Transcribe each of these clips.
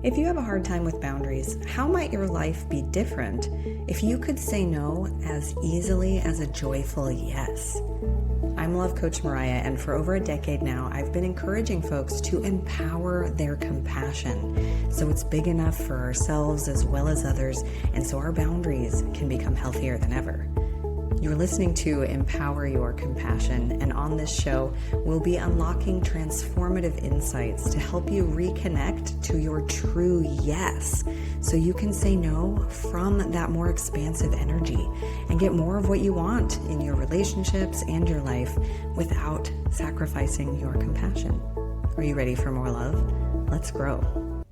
If you have a hard time with boundaries, how might your life be different if you could say no as easily as a joyful yes? I'm Love Coach Mariya, and for over a decade now, I've been encouraging folks to empower their compassion so it's big enough for ourselves as well as others, and so our boundaries can become healthier than ever. You're listening to Empower Your Compassion, and on this show, we'll be unlocking transformative insights to help you reconnect to your true yes, so you can say no from that more expansive energy and get more of what you want in your relationships and your life without sacrificing your compassion. Are you ready for more love? Let's grow.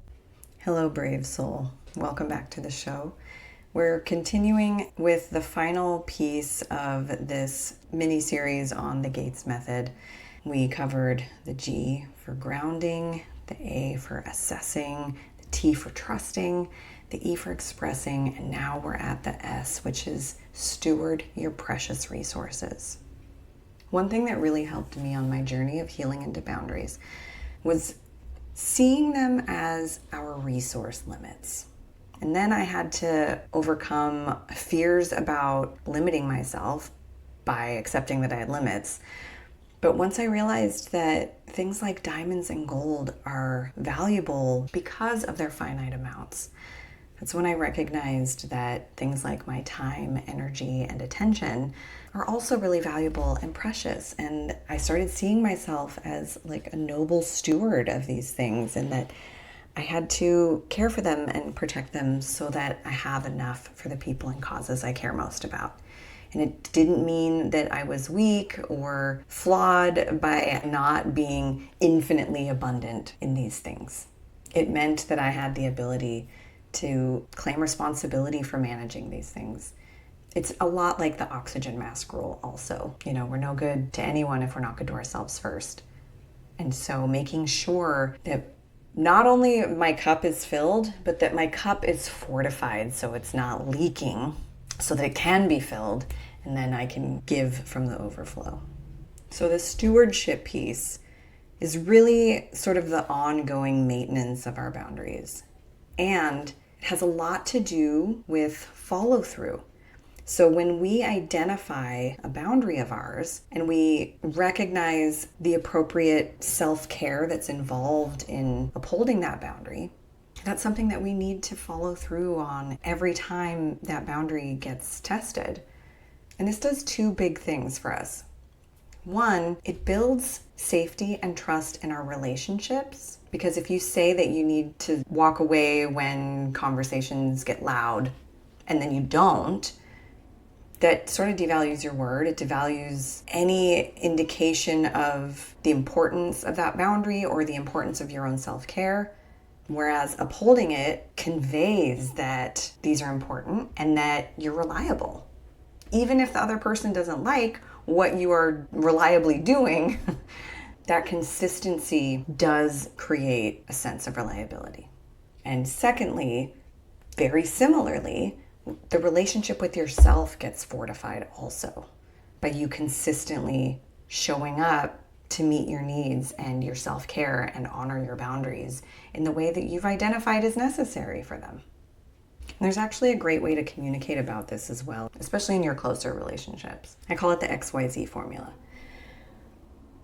Hello, brave soul. Welcome back to the show. We're continuing with the final piece of this mini-series on the Gates method. We covered the G for grounding, the A for assessing, the T for trusting, the E for expressing, and now we're at the S, which is steward your precious resources. One thing that really helped me on my journey of healing into boundaries was seeing them as our resource limits. And then I had to overcome fears about limiting myself by accepting that I had limits. But once I realized that things like diamonds and gold are valuable because of their finite amounts, that's when I recognized that things like my time, energy, and attention are also really valuable and precious. And I started seeing myself as like a noble steward of these things, and that I had to care for them and protect them so that I have enough for the people and causes I care most about. And it didn't mean that I was weak or flawed by not being infinitely abundant in these things. It meant that I had the ability to claim responsibility for managing these things. It's a lot like the oxygen mask rule also. We're no good to anyone if we're not good to ourselves first. And so making sure that not only my cup is filled, but that my cup is fortified so it's not leaking, so that it can be filled, and then I can give from the overflow. So the stewardship piece is really sort of the ongoing maintenance of our boundaries. And it has a lot to do with follow through. So when we identify a boundary of ours and we recognize the appropriate self-care that's involved in upholding that boundary, that's something that we need to follow through on every time that boundary gets tested. And this does two big things for us. One, it builds safety and trust in our relationships, because if you say that you need to walk away when conversations get loud and then you don't, that sort of devalues your word. It devalues any indication of the importance of that boundary or the importance of your own self-care. Whereas upholding it conveys that these are important and that you're reliable. Even if the other person doesn't like what you are reliably doing, that consistency does create a sense of reliability. And secondly, very similarly, the relationship with yourself gets fortified also by you consistently showing up to meet your needs and your self-care and honor your boundaries in the way that you've identified as necessary for them. And there's actually a great way to communicate about this as well, especially in your closer relationships. I call it the XYZ formula.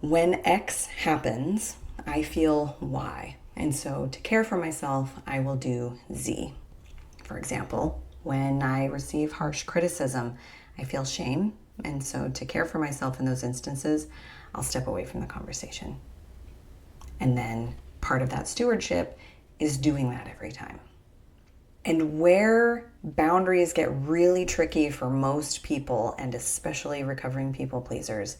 When X happens, I feel Y. And so to care for myself, I will do Z. For example, when I receive harsh criticism, I feel shame. And so to care for myself in those instances, I'll step away from the conversation. And then part of that stewardship is doing that every time. And where boundaries get really tricky for most people, and especially recovering people pleasers,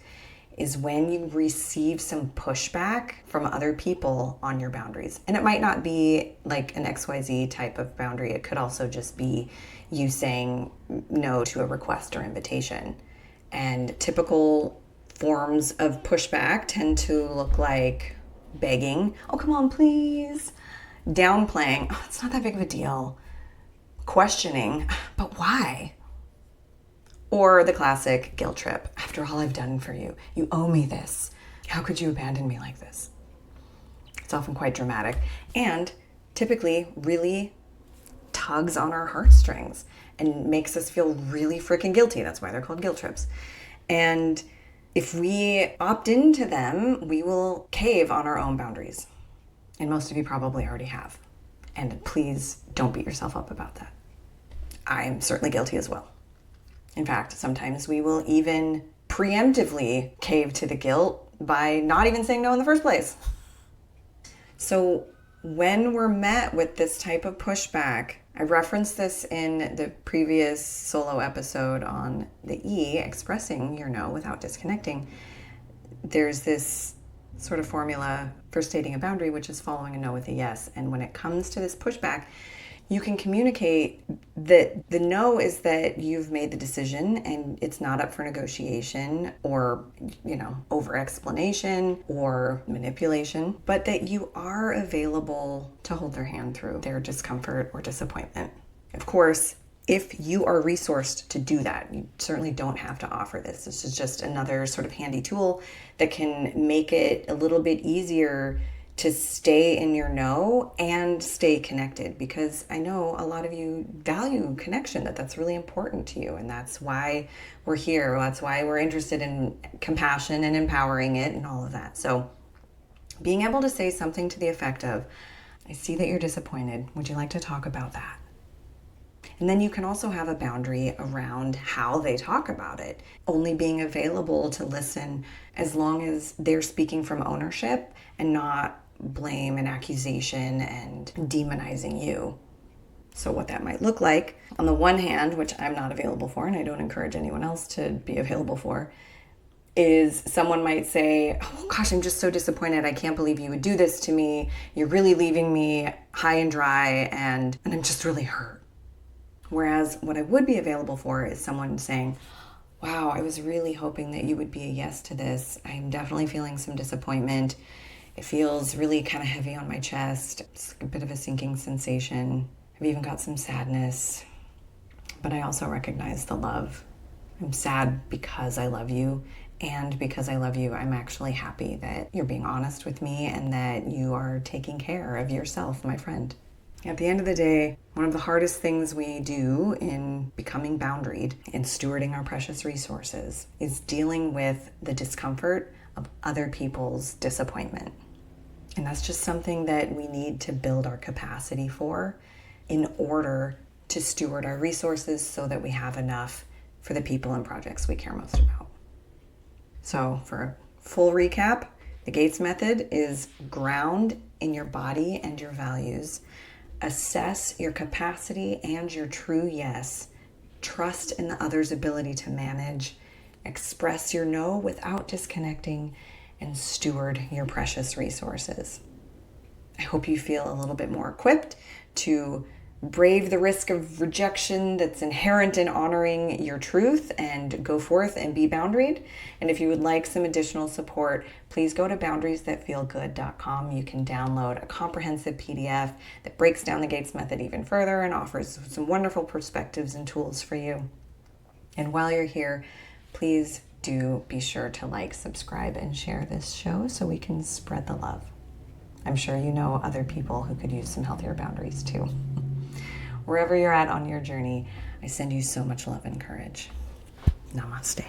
is when you receive some pushback from other people on your boundaries. And it might not be like an XYZ type of boundary. It could also just be you saying no to a request or invitation. And typical forms of pushback tend to look like begging, oh, come on, please. Downplaying, oh, it's not that big of a deal. Questioning, but why? Or the classic guilt trip. After all I've done for you, you owe me this. How could you abandon me like this? It's often quite dramatic. And typically really tugs on our heartstrings and makes us feel really freaking guilty. That's why they're called guilt trips. And if we opt into them, we will cave on our own boundaries. And most of you probably already have. And please don't beat yourself up about that. I'm certainly guilty as well. In fact, sometimes we will even preemptively cave to the guilt by not even saying no in the first place. So when we're met with this type of pushback, I referenced this in the previous solo episode on the E, expressing your no without disconnecting. There's this sort of formula for stating a boundary, which is following a no with a yes. And when it comes to this pushback, you can communicate that the no is that you've made the decision and it's not up for negotiation or, over explanation or manipulation, but that you are available to hold their hand through their discomfort or disappointment. Of course, if you are resourced to do that, you certainly don't have to offer this. This is just another sort of handy tool that can make it a little bit easier to stay in your no and stay connected, because I know a lot of you value connection, that's really important to you, and that's why we're here. That's why we're interested in compassion and empowering it and all of that. So being able to say something to the effect of, I see that you're disappointed. Would you like to talk about that? And then you can also have a boundary around how they talk about it, only being available to listen as long as they're speaking from ownership and not blame and accusation and demonizing you. So what that might look like, on the one hand, which I'm not available for and I don't encourage anyone else to be available for, is someone might say, oh gosh, I'm just so disappointed. I can't believe you would do this to me. You're really leaving me high and dry and I'm just really hurt. Whereas what I would be available for is someone saying, wow, I was really hoping that you would be a yes to this. I'm definitely feeling some disappointment. It feels really kind of heavy on my chest. It's a bit of a sinking sensation. I've even got some sadness, but I also recognize the love. I'm sad because I love you, and because I love you, I'm actually happy that you're being honest with me and that you are taking care of yourself, my friend. At the end of the day, one of the hardest things we do in becoming boundaried and stewarding our precious resources is dealing with the discomfort of other people's disappointment. And that's just something that we need to build our capacity for in order to steward our resources so that we have enough for the people and projects we care most about. So for a full recap, the Gates method is ground in your body and your values, assess your capacity and your true yes, trust in the other's ability to manage, express your no without disconnecting, and steward your precious resources. I hope you feel a little bit more equipped to brave the risk of rejection that's inherent in honoring your truth and go forth and be boundaried. And if you would like some additional support, please go to boundariesthatfeelgood.com. You can download a comprehensive PDF that breaks down the Gates method even further and offers some wonderful perspectives and tools for you. And while you're here, please do be sure to like, subscribe, and share this show so we can spread the love. I'm sure you know other people who could use some healthier boundaries too. Wherever you're at on your journey, I send you so much love and courage. Namaste.